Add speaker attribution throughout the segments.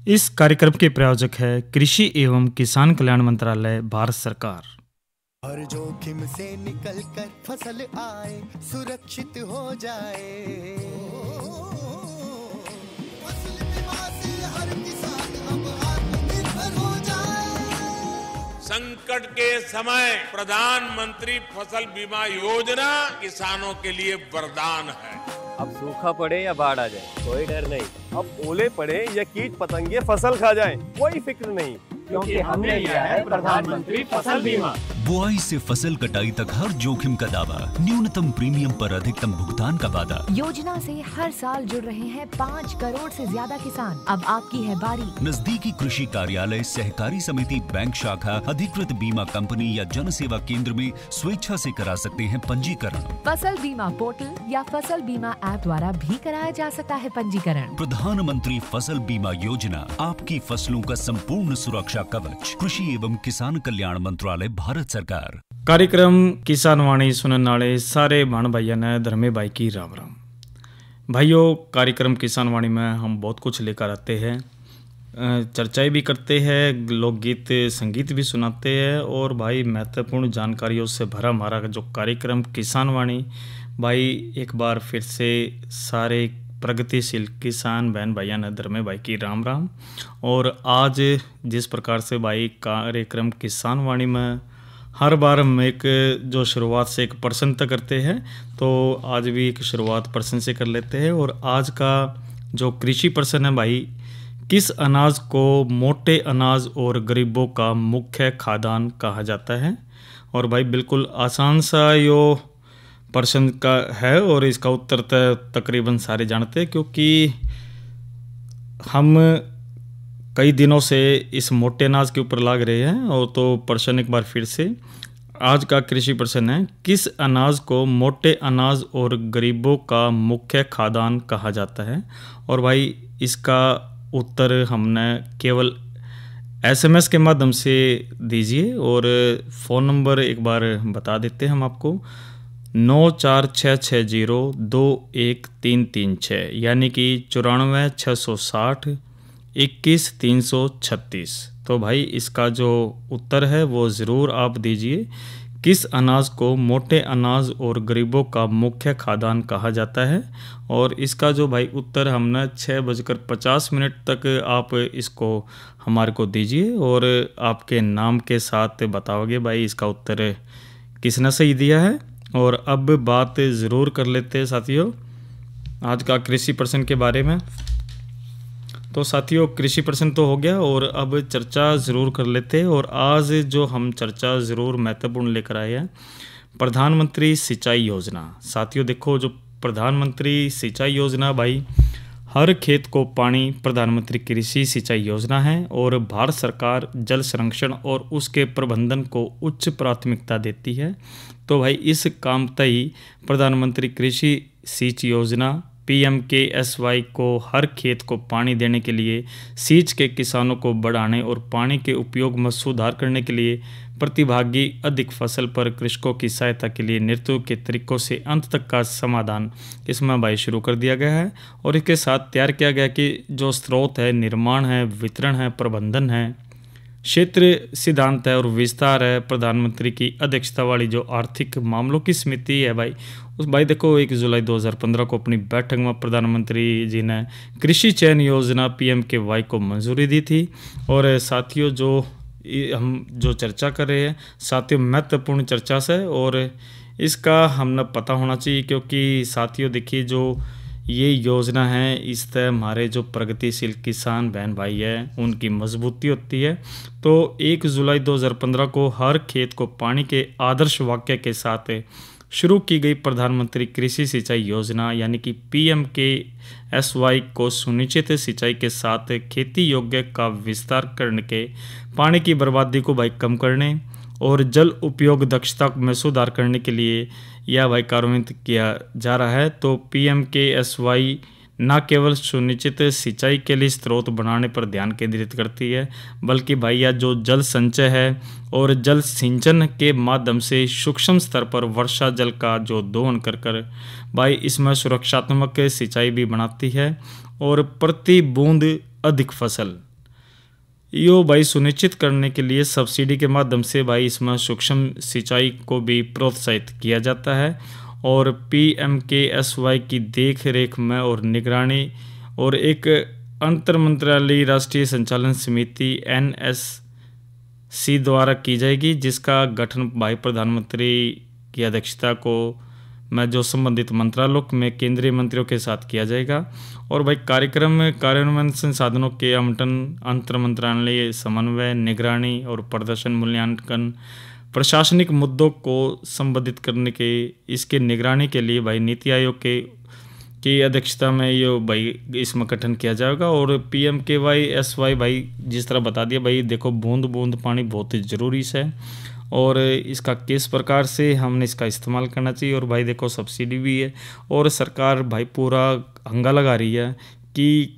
Speaker 1: इस कार्यक्रम के प्रायोजक है कृषि एवं किसान कल्याण मंत्रालय, भारत सरकार।
Speaker 2: हर जोखिम से निकल कर फसल आए, सुरक्षित हो जाए। फसल बीमा से हर किसान अब आत्मनिर्भर हो जाए।
Speaker 3: संकट के समय प्रधानमंत्री फसल बीमा योजना किसानों के लिए वरदान है।
Speaker 4: अब सूखा पड़े या बाढ़ आ जाए कोई डर नहीं, अब ओले पड़े या कीट पतंगे फसल खा जाए कोई फिक्र नहीं,
Speaker 5: क्योंकि हमने लिया है प्रधानमंत्री फसल बीमा।
Speaker 6: बुआई से फसल कटाई तक हर जोखिम का दावा, न्यूनतम प्रीमियम पर अधिकतम भुगतान का वादा।
Speaker 7: योजना से हर साल जुड़ रहे हैं 5 करोड़ से ज्यादा किसान। अब आपकी है बारी।
Speaker 6: नजदीकी कृषि कार्यालय, सहकारी समिति, बैंक शाखा, अधिकृत बीमा कंपनी या जन सेवा केंद्र में स्वेच्छा से करा सकते हैं पंजीकरण।
Speaker 7: फसल बीमा पोर्टल या फसल बीमा ऐप द्वारा भी कराया जा सकता है पंजीकरण।
Speaker 6: प्रधानमंत्री फसल बीमा योजना, आपकी फसलों का संपूर्ण सुरक्षा कवच। कृषि एवं किसान कल्याण मंत्रालय, भारत सरकार।
Speaker 1: कार्यक्रम किसान वाणी सुनने वाले सारे भाण भाइयों ने धर्मे भाई की राम राम। भाइयों, कार्यक्रम किसान वाणी में हम बहुत कुछ लेकर आते हैं, चर्चाएं भी करते हैं, लोकगीत संगीत भी सुनाते हैं और भाई महत्वपूर्ण जानकारियों से भरा हमारा जो कार्यक्रम किसान वाणी, भाई एक बार फिर से सारे प्रगतिशील किसान बहन भाइयों ने धर्मे भाई की राम राम। और आज जिस प्रकार से भाई कार्यक्रम किसान वाणी में हर बार हम एक जो शुरुआत से एक प्रश्न तक करते हैं, तो आज भी एक शुरुआत प्रश्न से कर लेते हैं। और आज का जो कृषि प्रश्न है भाई, किस अनाज को मोटे अनाज और गरीबों का मुख्य खाद्यान्न कहा जाता है? और भाई बिल्कुल आसान सा यो प्रश्न का है और इसका उत्तर तकरीबन सारे जानते हैं, क्योंकि हम कई दिनों से इस मोटे अनाज के ऊपर लाग रहे हैं। और तो प्रश्न एक बार फिर से, आज का कृषि प्रश्न है, किस अनाज को मोटे अनाज और गरीबों का मुख्य खाद्यान्न कहा जाता है? और भाई इसका उत्तर हमने केवल SMS के माध्यम से दीजिए। और फ़ोन नंबर एक बार बता देते हैं हम आपको, 9466021336, यानी कि 94 660 21 336। तो भाई इसका जो उत्तर है वो ज़रूर आप दीजिए। किस अनाज को मोटे अनाज और गरीबों का मुख्य खाद्यान्न कहा जाता है? और इसका जो भाई उत्तर हमने 6:50 तक आप इसको हमारे को दीजिए और आपके नाम के साथ बताओगे भाई इसका उत्तर किसने सही दिया है। और अब बात ज़रूर कर लेते हैं साथियों आज का कृषि प्रश्न के बारे में। तो साथियों कृषि प्रश्न तो हो गया और अब चर्चा ज़रूर कर लेते हैं। और आज जो हम चर्चा ज़रूर महत्वपूर्ण लेकर आए हैं, प्रधानमंत्री सिंचाई योजना। साथियों देखो, जो प्रधानमंत्री सिंचाई योजना भाई, हर खेत को पानी प्रधानमंत्री कृषि सिंचाई योजना है और भारत सरकार जल संरक्षण और उसके प्रबंधन को उच्च प्राथमिकता देती है। तो भाई इस काम तय प्रधानमंत्री कृषि सिंचाई योजना PMKSY को हर खेत को पानी देने के लिए, सींच के किसानों को बढ़ाने और पानी के उपयोग में सुधार करने के लिए, प्रतिभागी अधिक फसल पर कृषकों की सहायता के लिए नेतृत्व के तरीकों से अंत तक का समाधान इसमें भाई शुरू कर दिया गया है। और इसके साथ तैयार किया गया कि जो स्रोत है, निर्माण है, वितरण है, प्रबंधन है, क्षेत्र सिद्धांत है और विस्तार है। प्रधानमंत्री की अध्यक्षता वाली जो आर्थिक मामलों की समिति है भाई, उस भाई देखो 1 जुलाई 2015 को अपनी बैठक में प्रधानमंत्री जी ने कृषि चयन योजना PMKY को मंजूरी दी थी। और साथियों जो हम जो चर्चा कर रहे हैं साथियों, महत्वपूर्ण चर्चा से, और इसका हमने पता होना चाहिए, क्योंकि साथियों देखिए जो ये योजना है इससे हमारे जो प्रगतिशील किसान बहन भाई हैं उनकी मजबूती होती है। तो 1 जुलाई 2015 को हर खेत को पानी के आदर्श वाक्य के साथ शुरू की गई प्रधानमंत्री कृषि सिंचाई योजना यानी कि PMKSY को सुनिश्चित सिंचाई के साथ खेती योग्य का विस्तार करने के, पानी की बर्बादी को भाई कम करने और जल उपयोग दक्षता में सुधार करने के लिए यह भाई कार्यान्वित किया जा रहा है। तो PMKSY न केवल सुनिश्चित सिंचाई के लिए स्रोत बनाने पर ध्यान केंद्रित करती है, बल्कि भाई यह जो जल संचय है और जल सिंचन के माध्यम से सूक्ष्म स्तर पर वर्षा जल का जो दोहन कर भाई इसमें सुरक्षात्मक सिंचाई भी बनाती है और प्रति बूंद अधिक फसल यो भाई सुनिश्चित करने के लिए सब्सिडी के माध्यम से भाई इसमें सूक्ष्म सिंचाई को भी प्रोत्साहित किया जाता है और PMKSY की देख रेख में और निगरानी और एक अंतर मंत्रालयी राष्ट्रीय संचालन समिति NSC द्वारा की जाएगी, जिसका गठन भाई प्रधानमंत्री की अध्यक्षता को में जो संबंधित मंत्रालयों में केंद्रीय मंत्रियों के साथ किया जाएगा। और भाई कार्यक्रम में कार्यान्वयन संसाधनों के आवंटन, अंतर मंत्रालय समन्वय, निगरानी और प्रदर्शन मूल्यांकन, प्रशासनिक मुद्दों को संबोधित करने के इसके निगरानी के लिए भाई नीति आयोग की अध्यक्षता में ये भाई इसमें गठन किया जाएगा। और PMKSY भाई जिस तरह बता दिया भाई, देखो बूंद बूंद पानी बहुत ही ज़रूरी है और इसका किस प्रकार से हमने इसका इस्तेमाल करना चाहिए। और भाई देखो सब्सिडी भी है और सरकार भाई पूरा हंगा लगा रही है कि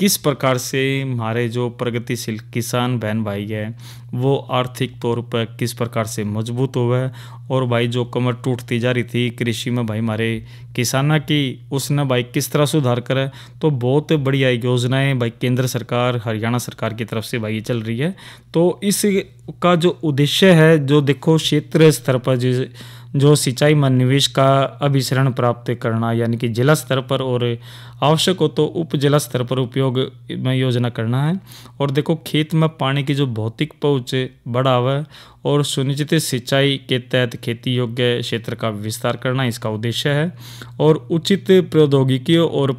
Speaker 1: किस प्रकार से हमारे जो प्रगतिशील किसान बहन भाई हैं वो आर्थिक तौर पर किस प्रकार से मजबूत हुआ है। और भाई जो कमर टूटती जा रही थी कृषि में भाई हमारे किसाना की, उसने भाई किस तरह सुधार करा। तो बहुत बढ़िया योजनाएं भाई केंद्र सरकार, हरियाणा सरकार की तरफ से भाई चल रही है। तो इसका जो उद्देश्य है, जो देखो क्षेत्रीय स्तर पर जो सिंचाई में निवेश का अभिसरण प्राप्त करना, यानी कि जिला स्तर पर और आवश्यक हो तो उप जिला स्तर पर उपयोग में योजना करना है। और देखो खेत में पानी की जो भौतिक पहुँच बढ़ावा और सुनिश्चित सिंचाई के तहत खेती योग्य क्षेत्र का विस्तार करना इसका उद्देश्य है। और उचित प्रौद्योगिकियों और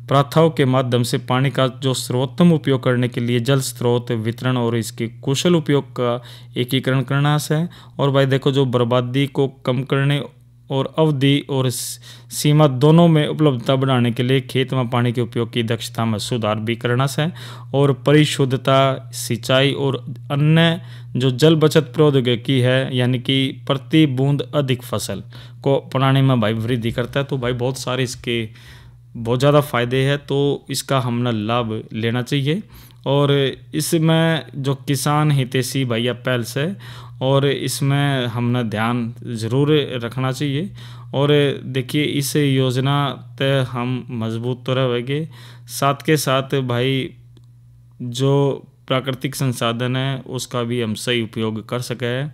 Speaker 1: प्रथाओं के माध्यम से पानी का जो सर्वोत्तम उपयोग करने के लिए जल स्रोत वितरण और इसके कुशल उपयोग का एकीकरण करना है। और भाई देखो जो बर्बादी को कम करने और अवधि और सीमा दोनों में उपलब्धता बढ़ाने के लिए खेत में पानी के उपयोग की दक्षता में सुधार भी करना है। और परिशुद्धता सिंचाई और अन्य जो जल बचत प्रौद्योगिकी है, यानी कि प्रति बूंद अधिक फसल को अपनाने में भाई वृद्धि करता है। तो भाई बहुत सारे इसके बहुत ज़्यादा फ़ायदे हैं, तो इसका हमने लाभ लेना चाहिए। और इसमें जो किसान हितैषी भैया पहल से और इसमें हमने ध्यान ज़रूर रखना चाहिए। और देखिए इस योजना तय हम मजबूत तो रहेंगे, साथ के साथ भाई जो प्राकृतिक संसाधन है उसका भी हम सही उपयोग कर सकें।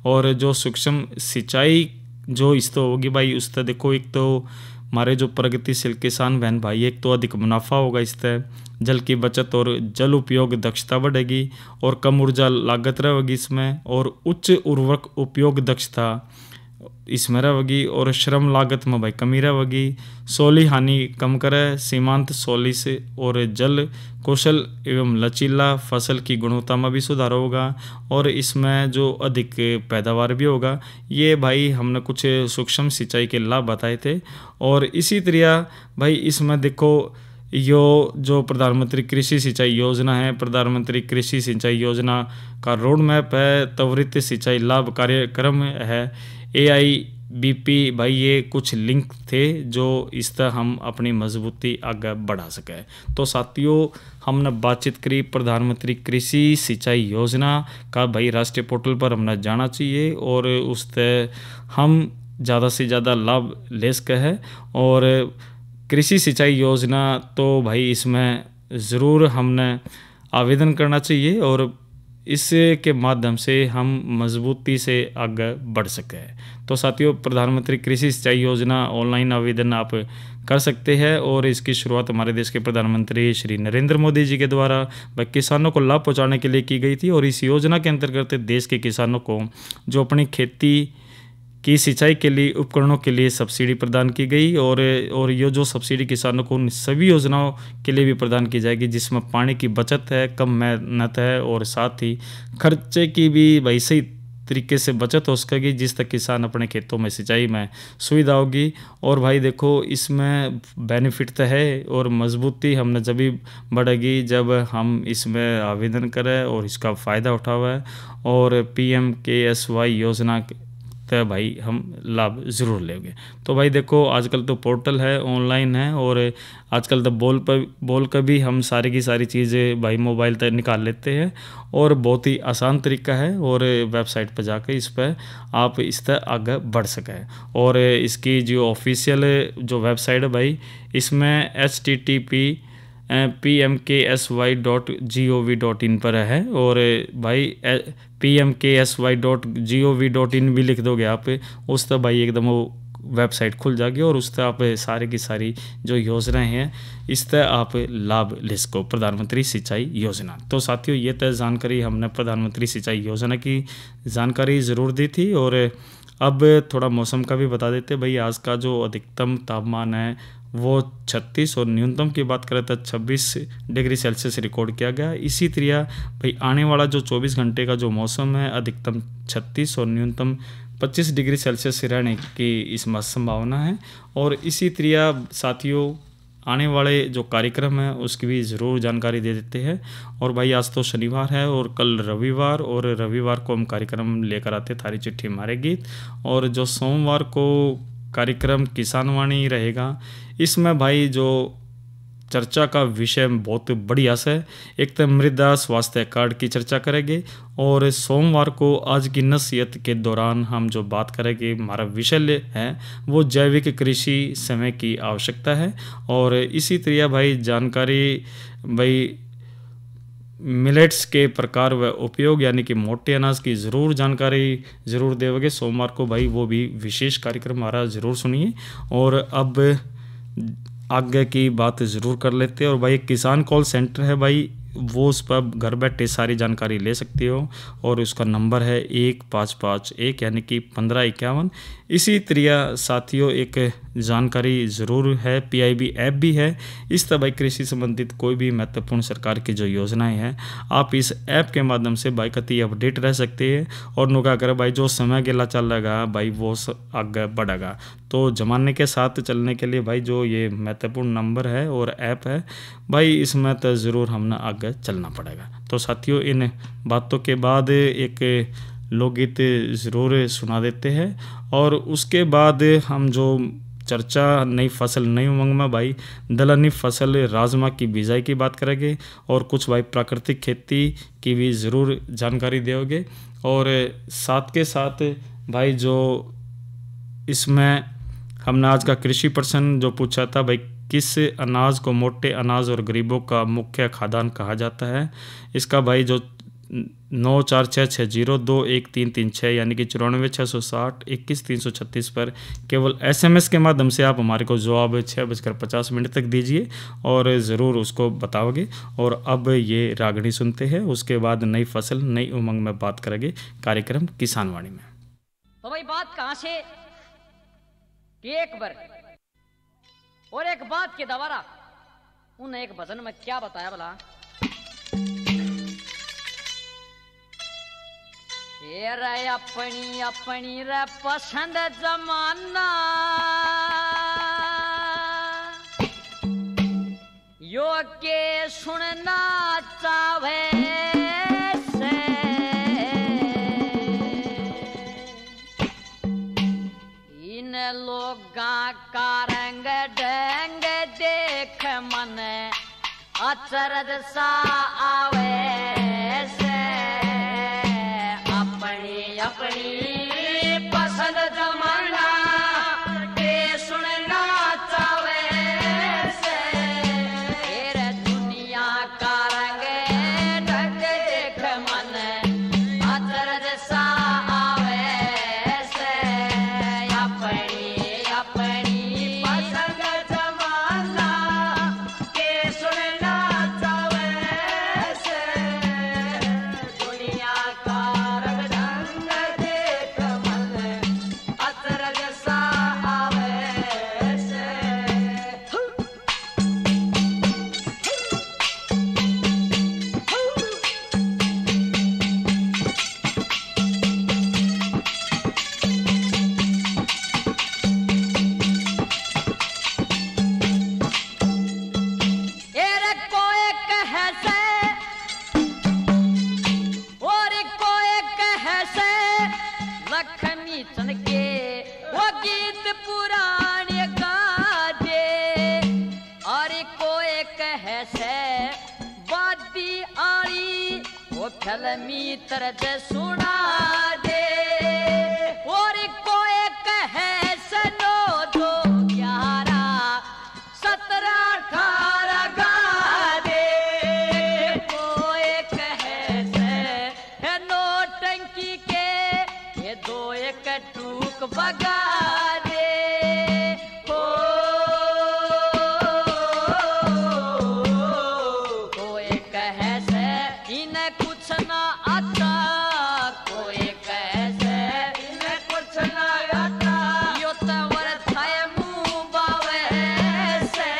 Speaker 1: और जो सूक्ष्म सिंचाई जो इस तो होगी भाई, उस तो देखो एक तो हमारे जो प्रगतिशील किसान बहन भाई, एक तो अधिक मुनाफा होगा इससे, जल की बचत और जल उपयोग दक्षता बढ़ेगी और कम ऊर्जा लागत रहेगी इसमें, और उच्च उर्वरक उपयोग दक्षता इसमें रहेगी और श्रम लागत में भाई कमी रहेगी। सोली हानि कम करे, सीमांत सोली से और जल कौशल एवं लचीला फसल की गुणवत्ता में भी सुधार होगा और इसमें जो अधिक पैदावार भी होगा। ये भाई हमने कुछ सूक्ष्म सिंचाई के लाभ बताए थे। और इसी तरह भाई इसमें देखो यो जो प्रधानमंत्री कृषि सिंचाई योजना है, प्रधानमंत्री कृषि सिंचाई योजना का रोड मैप है, त्वरित सिंचाई लाभ कार्यक्रम है, AIBP भाई, ये कुछ लिंक थे जो इस तरह हम अपनी मजबूती आगे बढ़ा सकें। तो साथियों हमने बातचीत करी प्रधानमंत्री कृषि सिंचाई योजना का भाई राष्ट्रीय पोर्टल पर हमने जाना चाहिए और उससे हम ज़्यादा से ज़्यादा लाभ ले सके हैं। और कृषि सिंचाई योजना तो भाई इसमें ज़रूर हमने आवेदन करना चाहिए और इसके माध्यम से हम मजबूती से आगे बढ़ सकें। तो साथियों प्रधानमंत्री कृषि सिंचाई योजना ऑनलाइन आवेदन आप कर सकते हैं और इसकी शुरुआत हमारे देश के प्रधानमंत्री श्री नरेंद्र मोदी जी के द्वारा किसानों को लाभ पहुंचाने के लिए की गई थी। और इस योजना के अंतर्गत देश के किसानों को जो अपनी खेती की सिंचाई के लिए उपकरणों के लिए सब्सिडी प्रदान की गई और ये जो सब्सिडी किसानों को उन सभी योजनाओं के लिए भी प्रदान की जाएगी जिसमें पानी की बचत है, कम मेहनत है और साथ ही खर्चे की भी भाई सही तरीके से बचत हो सकेगी, जिस तक किसान अपने खेतों में सिंचाई में सुविधा होगी। और भाई देखो इसमें बेनिफिट तो है और मजबूती हमने जब भी बढ़ेगी जब हम इसमें आवेदन करें और इसका फ़ायदा उठावे और PMKSY योजना तो भाई हम लाभ ज़रूर लेंगे। तो भाई देखो आजकल तो पोर्टल है, ऑनलाइन है और आजकल तो बोल कर भी हम सारी की सारी चीज़ें भाई मोबाइल तक निकाल लेते हैं और बहुत ही आसान तरीका है और वेबसाइट पर जाकर इस पर आप इस तरह आगे बढ़ सकें। और इसकी जो ऑफिशियल जो वेबसाइट है भाई इसमें http pmksy.gov.in पर है। और भाई pmksy.gov.in भी लिख दोगे आप, उस तक भाई एकदम वो वेबसाइट खुल जाएगी और उस तरह आप सारे की सारी जो योजनाएं हैं इस तरह आप लाभ ले सको प्रधानमंत्री सिंचाई योजना। तो साथियों ये तो जानकारी हमने प्रधानमंत्री सिंचाई योजना की जानकारी ज़रूर दी थी। और अब थोड़ा मौसम का भी बता देते भाई। आज का जो अधिकतम तापमान है वो 36 और न्यूनतम की बात करें तो 26 डिग्री सेल्सियस रिकॉर्ड किया गया। इसी तरह भाई आने वाला जो 24 घंटे का जो मौसम है अधिकतम 36 और न्यूनतम 25 डिग्री सेल्सियस रहने की इसमें संभावना है। और इसी तरह साथियों आने वाले जो कार्यक्रम है उसकी भी ज़रूर जानकारी दे देते हैं। और भाई आज तो शनिवार है और कल रविवार, और रविवार को हम कार्यक्रम लेकर आते थारी चिट्ठी हमारे गीत। और जो सोमवार को कार्यक्रम किसान वाणी रहेगा, इसमें भाई जो चर्चा का विषय बहुत बढ़िया से एक तो मृदा स्वास्थ्य कार्ड की चर्चा करेंगे। और सोमवार को आज की नसीहत के दौरान हम जो बात करेंगे, हमारा विषय है वो जैविक कृषि समय की आवश्यकता है। और इसी तरह भाई जानकारी भाई मिलेट्स के प्रकार व उपयोग यानी कि मोटे अनाज की ज़रूर जानकारी ज़रूर देंगे सोमवार को भाई, वो भी विशेष कार्यक्रम हमारा ज़रूर सुनिए। और अब आगे की बात ज़रूर कर लेते हैं। और भाई किसान कॉल सेंटर है भाई, वो उस पर घर बैठे सारी जानकारी ले सकती हो और उसका नंबर है 1551 यानी कि 1551। इसी तरह साथियों एक जानकारी ज़रूर है, PIB ऐप भी है। इस तरह भाई कृषि संबंधित कोई भी महत्वपूर्ण सरकार की जो योजनाएं हैं आप इस ऐप के माध्यम से भाई कति अपडेट रह सकते हैं। और नुका कर भाई जो समय गेला चल रहा भाई वो आगे बढ़ेगा। तो ज़माने के साथ चलने के लिए भाई जो ये महत्वपूर्ण नंबर है और ऐप है भाई, इसमें तो ज़रूर हमने आगे चलना पड़ेगा। तो साथियों इन बातों के बाद एक लोकगीत ज़रूर सुना देते हैं। और उसके बाद हम जो चर्चा नई फसल नई उमंग में भाई दलहनी फसल राजमा की बिजाई की बात करेंगे। और कुछ भाई प्राकृतिक खेती की भी ज़रूर जानकारी देंगे। और साथ के साथ भाई जो इसमें हमने आज का कृषि प्रश्न जो पूछा था भाई, किस अनाज को मोटे अनाज और गरीबों का मुख्य खाद्यान्न कहा जाता है, इसका भाई जो 9466021336 यानी कि 94,660,21,336 पर केवल SMS के माध्यम से आप हमारे को जवाब 6:50 तक दीजिए और ज़रूर उसको बताओगे। और अब ये रागनी सुनते हैं, उसके बाद नई फसल नई उमंग में बात करेंगे कार्यक्रम किसान वाणी में।
Speaker 8: तो भाई बात कहाँ से कि एक बार और एक बात के दोबारा उन्हें एक भजन में क्या बताया भला, ये रे अपनी अपनी रे पसंद जमाना यो के सुनना चाहे से इन लोगा का रंग ढंग देख मन अचरज सा आवे से अपनी पसंद जमाना के सुनना चावे से तेरे दुनिया का रंग ढंग देख मन अचरज सा आवे से अपनी पसंद जमाना के सुनना चावे से दुनिया का फिल्मी तरज सुना दे और कोई कहे सनो 2 11 17 18 गा कहे से इन्हें कुछ ना आता, कोई कहे से इन्हें कुछ ना आता, यो तवर थाए मुंह बावे से,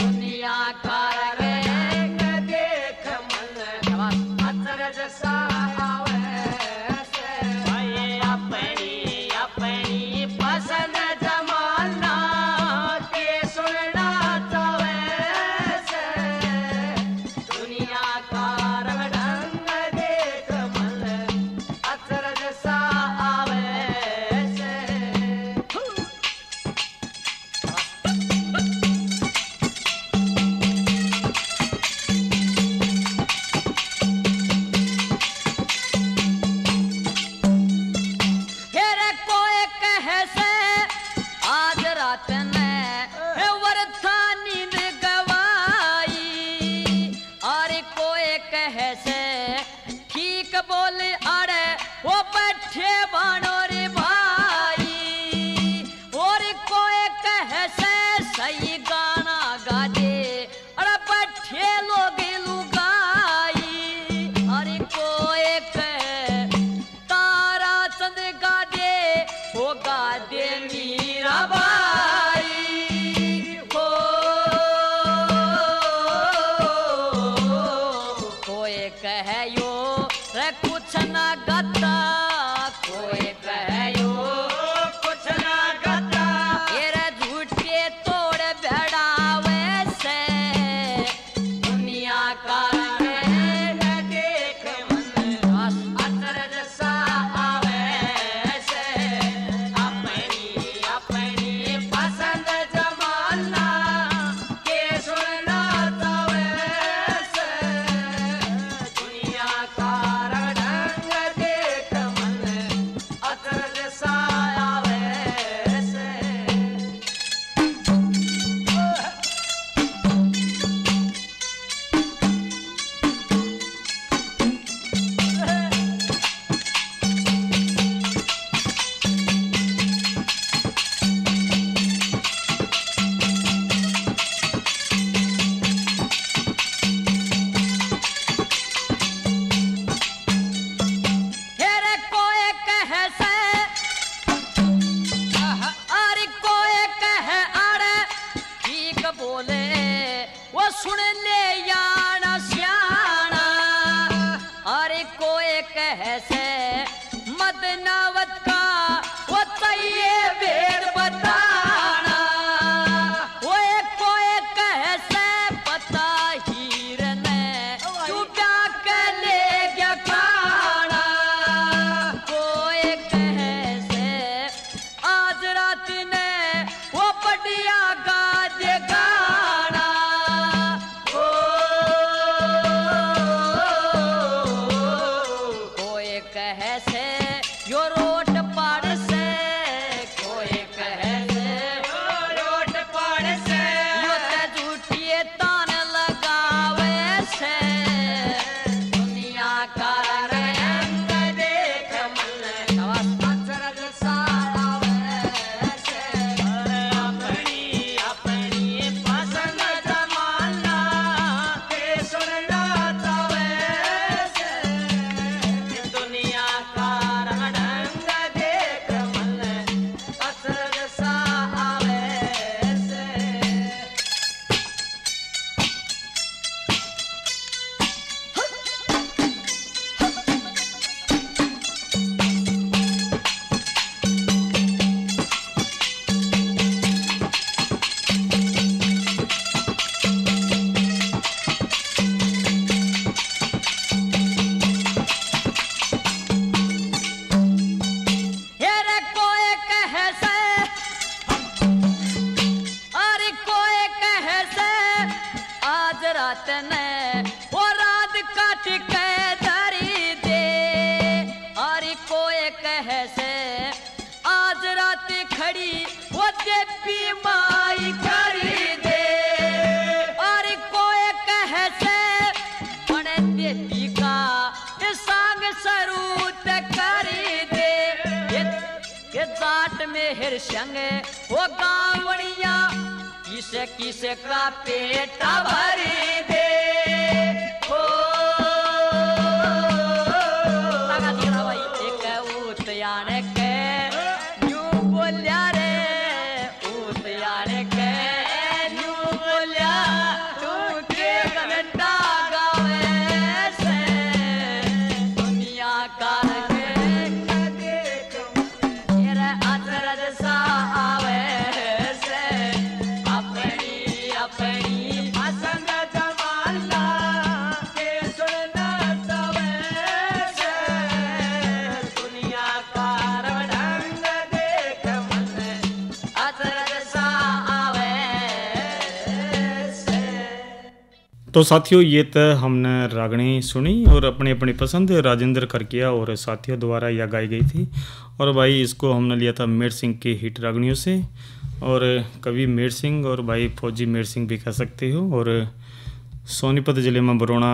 Speaker 8: दुनिया का रंग देख मन अचरज सा आवे से, भाई अपनी अपनी पसंद जमाना के सुनना चावे से, दुनिया का रंग ढंग देख मन अचरज सा आवे से। हेरे कोई कहे से आज रात ने वर्था नींद गवाई, और कोई कहे से ठीक बोले अरे वो बैठे बानो रे भाई, और कोई कहे से सही गाना गा दे अरे बैठे लोग लुगाई, अरे कोई कहे तारा चंद गा दे वो गा दे मीरा बाई हो, कोई कहे यो रे कुछ ना गाता, कोई कहे यो कुछ ना गाता, ये रे झूठे तोड़ बेड़ावे से, दुनिया का रंग देख मन अचरज सा आवे से, अपनी अपनी पसंद जमाना के सुनना चावे से, दुनिया का रंग देख मन अचरज सा आवे से। हेरे कोई कहे से अरे कोई कहे अरे ठीक बोले वो सुन ले याना श्याना, अरे कोई कहे से मदनावत का वो तये वेद बताना, वो कोई कहे से पता हीर ने चुका के ले गया खाना, कोई कहे से आज रात ने वो बढ़िया गा दे गाना, ओ कोई कहे से यो रोट पाड़ से, कोई कहे से रोट पाड़ से, यो ते झूठिए तान लगावे से, दुनिया का रंग देख मन अचरज सा आवे से, अपनी अपनी पसंद जमाना के सुनना चावे से, दुनिया का रंग ढंग देख मन अचरज सा आवे से। हेरे कोई कहे से अरे कोई कहे से आज रात ने वो रात काट के धरी दे, अरे कोई कहे से आज रात खड़ी वो देवी माई करी दे, अरे कोई कहे से बड़े देवी का सांग सरूत करी दे, ये जाट में हिर संग वो गावड़िया किसे किसे का पेट भरी दे।
Speaker 1: तो साथियों ये तो हमने रागनी सुनी और अपनी अपनी पसंद राजेंद्र खरकिया और साथियों द्वारा यह गाई गई थी। और भाई इसको हमने लिया था मेर सिंह की हिट रागनियों से, और कवि मेर सिंह और भाई फौजी मेर सिंह भी कह सकते हो। और सोनीपत ज़िले में बरोना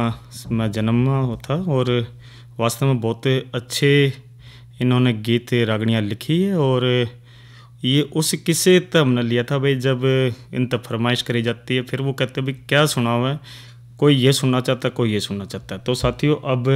Speaker 1: में जन्म होता और वास्तव में बहुत अच्छे इन्होंने गीत रागनियाँ लिखी है। और ये उस किस्से तब हमने लिया था भाई जब इन तक फरमाइश करी जाती है, फिर वो कहते भाई क्या सुना हुआ है, कोई ये सुनना चाहता है, कोई ये सुनना चाहता है। तो साथियों अब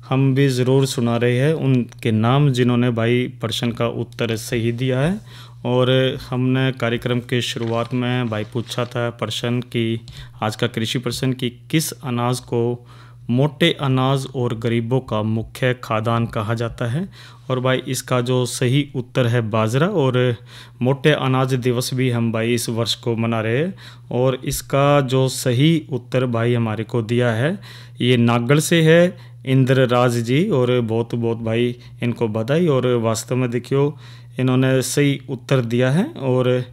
Speaker 1: हम भी ज़रूर सुना रहे हैं उनके नाम जिन्होंने भाई प्रश्न का उत्तर सही दिया है। और हमने कार्यक्रम के शुरुआत में भाई पूछा था प्रश्न की, आज का कृषि प्रश्न की, किस अनाज को मोटे अनाज और गरीबों का मुख्य खाद्यान्न कहा जाता है। और भाई इसका जो सही उत्तर है बाजरा, और मोटे अनाज दिवस भी हम भाई इस वर्ष को मना रहे हैं। और इसका जो सही उत्तर भाई हमारे को दिया है ये नागल से है इंद्रराज जी, और बहुत बहुत भाई इनको बधाई। और वास्तव में देखियो इन्होंने सही उत्तर दिया है, और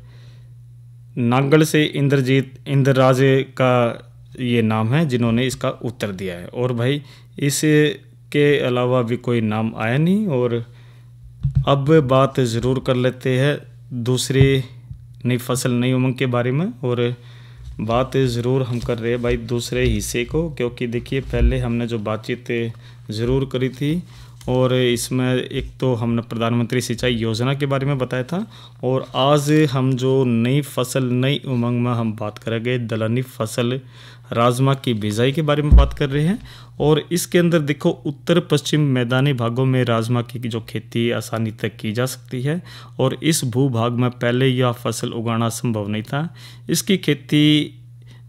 Speaker 1: नागल से इंद्रराज का ये नाम है जिन्होंने इसका उत्तर दिया है। और भाई इसके अलावा भी कोई नाम आया नहीं। और अब बात ज़रूर कर लेते हैं दूसरी नई फसल नई उमंग के बारे में, और बात ज़रूर हम कर रहे हैं भाई दूसरे हिस्से को, क्योंकि देखिए पहले हमने जो बातचीत ज़रूर करी थी और इसमें एक तो हमने प्रधानमंत्री सिंचाई योजना के बारे में बताया था, और आज हम जो नई फसल नई उमंग में हम बात करेंगे दलहनी फसल राजमा की बिजाई के बारे में बात कर रहे हैं। और इसके अंदर देखो उत्तर पश्चिम मैदानी भागों में राजमा की जो खेती आसानी तक की जा सकती है, और इस भूभाग में पहले यह फसल उगाना संभव नहीं था। इसकी खेती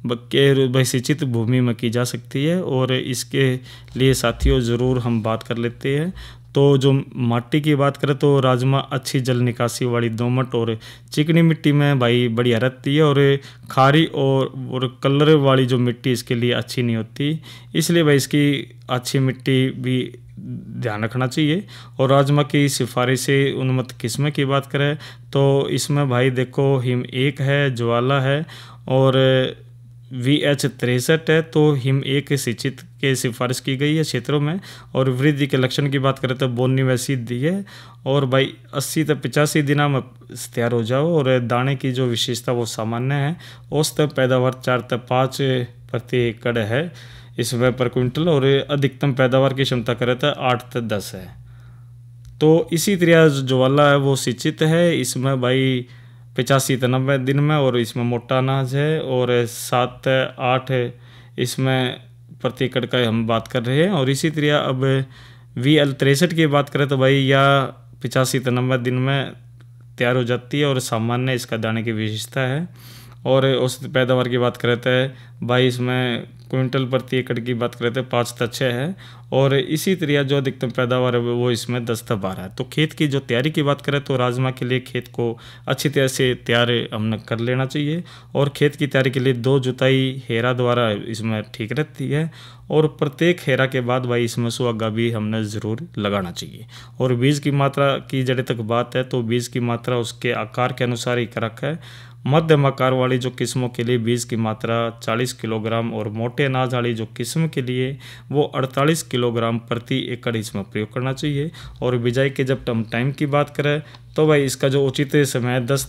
Speaker 1: सिंचित भूमि में की जा सकती है, और इसके लिए साथियों ज़रूर हम बात कर लेते हैं। तो जो माटी की बात करें तो राजमा अच्छी जल निकासी वाली दोमट और चिकनी मिट्टी में भाई बढ़िया रहती है, और खारी और कलर वाली जो मिट्टी इसके लिए अच्छी नहीं होती, इसलिए भाई इसकी अच्छी मिट्टी भी ध्यान रखना चाहिए। और राजमा की सिफारिश उन्नत किस्म की बात करें तो इसमें भाई देखो हिम 1 है, ज्वाला है और VH63 है। तो हिम 1 सिंचित के सिफारिश की गई है क्षेत्रों में। और वृद्धि के लक्षण की बात करें तो बोनी वैसी दी है, और भाई 80 से 85 दिनों में तैयार हो जाओ। और दाने की जो विशेषता वो सामान्य है, औसत पैदावार 4 से 5 प्रति एकड़ है इसमें पर क्विंटल, और अधिकतम पैदावार की क्षमता करें तो 8 से 10 है। तो इसी तरह ज्वाला है वो सिंचित है, इसमें भाई 85 से 90 दिन में, और इसमें मोटा अनाज है, और 7 से 8 इसमें प्रति एकड़ का हम बात कर रहे हैं। और इसी तरह अब VL63 की बात करें तो भाई या 85 से 90 दिन में तैयार हो जाती है, और सामान्य इसका दाने की विशेषता है। और औसत पैदावार की बात करें तो भाई इसमें क्विंटल प्रति एकड़ की बात करें तो 5 से 6 है, और इसी तरह जो अधिकतम पैदावार है वो इसमें 10 से 12 है। तो खेत की जो तैयारी की बात करें तो राजमा के लिए खेत को अच्छी तरह से तैयार हमने कर लेना चाहिए, और खेत की तैयारी के लिए 2 जुताई हेरा द्वारा इसमें ठीक रहती है, और प्रत्येक हेरा के बाद भाई इसमें सुहागा भी हमने ज़रूर लगाना चाहिए। और बीज की मात्रा की जड़े तक बात है तो बीज की मात्रा उसके आकार के अनुसार ही करक है। मध्यम आकार वाली जो किस्मों के लिए बीज की मात्रा 40 किलोग्राम, और मोटे अनाज वाली जो किस्म के लिए वो 48 किलोग्राम प्रति एकड़ इसमें प्रयोग करना चाहिए। और बिजाई के जब हम टाइम की बात करें तो भाई इसका जो उचित समय 10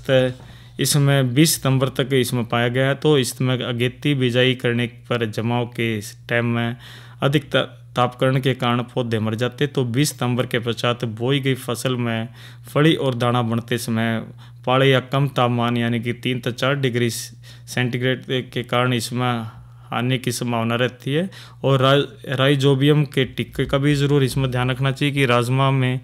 Speaker 1: इसमें 20 सितंबर तक इसमें पाया गया है। तो इसमें अगेती बिजाई करने पर जमाव के टाइम में अधिक तापकरण के कारण पौधे मर जाते, तो 20 सितंबर के पश्चात बोई गई फसल में फली और दाना बनते समय पाले या कम तापमान यानी कि 3 से 4 डिग्री सेंटीग्रेड के कारण इसमें हानि की संभावना रहती है। और राइजोबियम के टिक्के का भी ज़रूर इसमें ध्यान रखना चाहिए कि राजमा में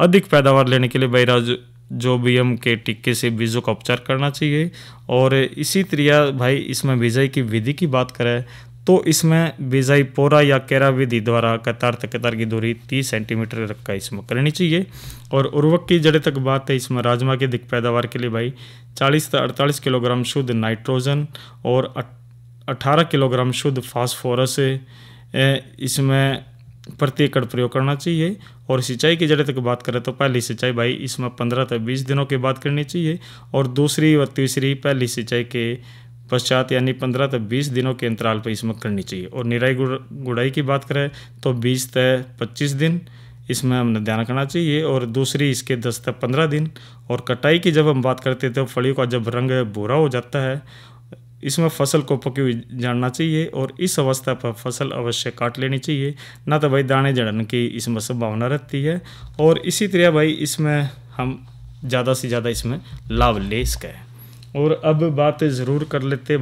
Speaker 1: अधिक पैदावार लेने के लिए भाई राइजोबियम के टिक्के से बीजों का उपचार करना चाहिए। और इसी तरह भाई इसमें बिजाई की विधि की बात करें तो इसमें बिजाई पोरा या केरा विधि द्वारा कतार तक कतार की दूरी 30 सेंटीमीटर रख कर इसमें करनी चाहिए। और उर्वरक की जड़े तक बात है, इसमें राजमा की अधिक पैदावार के लिए भाई 40 से 48 किलोग्राम शुद्ध नाइट्रोजन और 18 किलोग्राम शुद्ध फास्फोरस इसमें प्रति एकड़ प्रयोग करना चाहिए। और सिंचाई की जड़े तक बात करें तो पहली सिंचाई भाई इसमें 15 से 20 दिनों के बाद करनी चाहिए, और दूसरी व तीसरी पहली सिंचाई के पश्चात यानी 15 से 20 दिनों के अंतराल पर इसमें करनी चाहिए। और निराई गुड़ाई की बात करें तो 20 से 25 दिन इसमें हमने ध्यान रखना चाहिए, और दूसरी इसके 10 से 15 दिन। और कटाई की जब हम बात करते हैं तो फलियों का जब रंग भूरा हो जाता है, इसमें फसल को पकी हुई जानना चाहिए, और इस अवस्था पर फसल अवश्य काट लेनी चाहिए, ना तो भाई दाने जड़ने की इसमें संभावना रहती है। और इसी तरह भाई इसमें हम ज़्यादा से ज़्यादा इसमें लाभ ले सकें। और अब बात ज़रूर कर लेते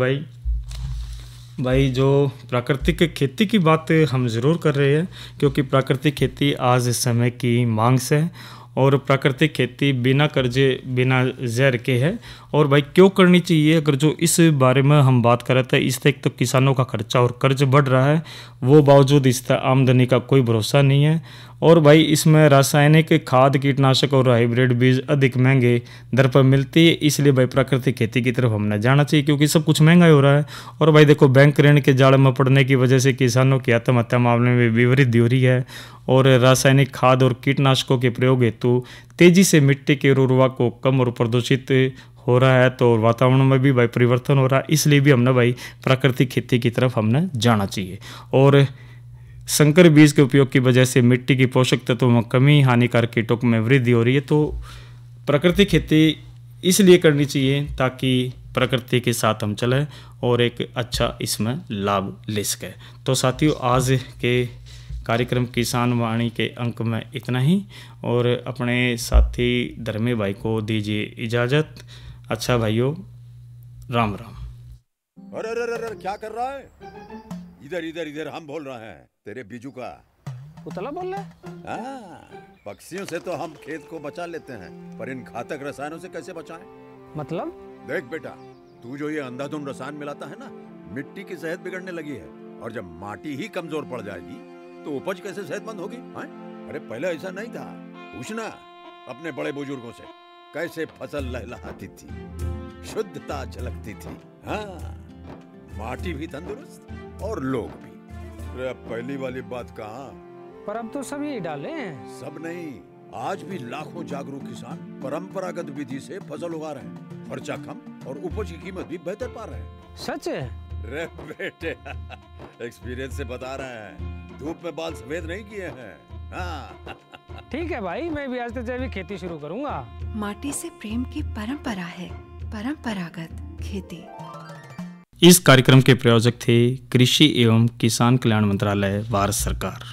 Speaker 1: भाई जो प्राकृतिक खेती की बात हम ज़रूर कर रहे हैं, क्योंकि प्राकृतिक खेती आज समय की मांग से है, और प्राकृतिक खेती बिना कर्जे बिना जहर के है। और भाई क्यों करनी चाहिए, अगर जो इस बारे में हम बात कर रहे थे, इससे एक तो किसानों का खर्चा और कर्ज बढ़ रहा है, वो बावजूद इससे आमदनी का कोई भरोसा नहीं है। और भाई इसमें रासायनिक खाद कीटनाशक और हाइब्रिड बीज अधिक महंगे दर पर मिलती है, इसलिए भाई प्राकृतिक खेती की तरफ हमने जाना चाहिए, क्योंकि सब कुछ महंगा हो रहा है। और भाई देखो, बैंक ऋण के जाल में पड़ने की वजह से किसानों की आत्महत्या मामले में भी वृद्धि हो रही है, और रासायनिक खाद और कीटनाशकों के प्रयोग हेतु तेजी से मिट्टी की उर्वरता को कम और प्रदूषित हो रहा है, तो वातावरण में भी भाई परिवर्तन हो रहा है, इसलिए भी हमने भाई प्राकृतिक खेती की तरफ हमने जाना चाहिए। और संकर बीज के उपयोग की वजह से मिट्टी की पोषक तत्वों में कमी, हानिकारक कीटों में वृद्धि हो रही है, तो प्राकृतिक खेती इसलिए करनी चाहिए ताकि प्रकृति के साथ हम चलें और एक अच्छा इसमें लाभ ले सकें। तो साथियों, आज के कार्यक्रम किसान वाणी के अंक में इतना ही, और अपने साथी धर्मे भाई को दीजिए इजाज़त। अच्छा भाइयों, राम राम।
Speaker 9: अरे अरे अरे क्या कर रहा है? इधर इधर इधर हम बोल रहे हैं तेरे बीजू का।
Speaker 5: उतला बोल रहा है?
Speaker 9: पक्षियों से तो हम खेत को बचा लेते हैं, पर इन घातक रसायनों से कैसे बचाएं?
Speaker 5: मतलब?
Speaker 9: देख बेटा, तू जो ये अंधाधुंध रसायन मिलाता है ना, मिट्टी की सेहत बिगड़ने लगी है, और जब माटी ही कमजोर पड़ जाएगी तो उपज कैसे सेहतमंद होगी? अरे पहले ऐसा नहीं था, पूछना अपने बड़े बुजुर्गों से, कैसे फसल लहलहाती थी, शुद्धता झलकती थी। हाँ, माटी भी तंदुरुस्त और लोग भी। अरे पहली वाली बात कहाँ?
Speaker 5: पर अब तो सभी डाले हैं।
Speaker 9: सब नहीं, आज भी लाखों जागरूक किसान परंपरागत विधि से फसल उगा रहे हैं, खर्चा कम और उपज की कीमत भी बेहतर पा रहे हैं।
Speaker 5: सच है?
Speaker 9: रे बेटे, एक्सपीरियंस से बता रहे हैं, धूप में बाल सफेद नहीं किए हैं। हाँ।
Speaker 5: ठीक है भाई, मैं भी आज से जैविक खेती शुरू करूंगा।
Speaker 10: माटी से प्रेम की परंपरा है, परंपरागत खेती।
Speaker 1: इस कार्यक्रम के प्रायोजक थे कृषि एवं किसान कल्याण मंत्रालय, भारत सरकार।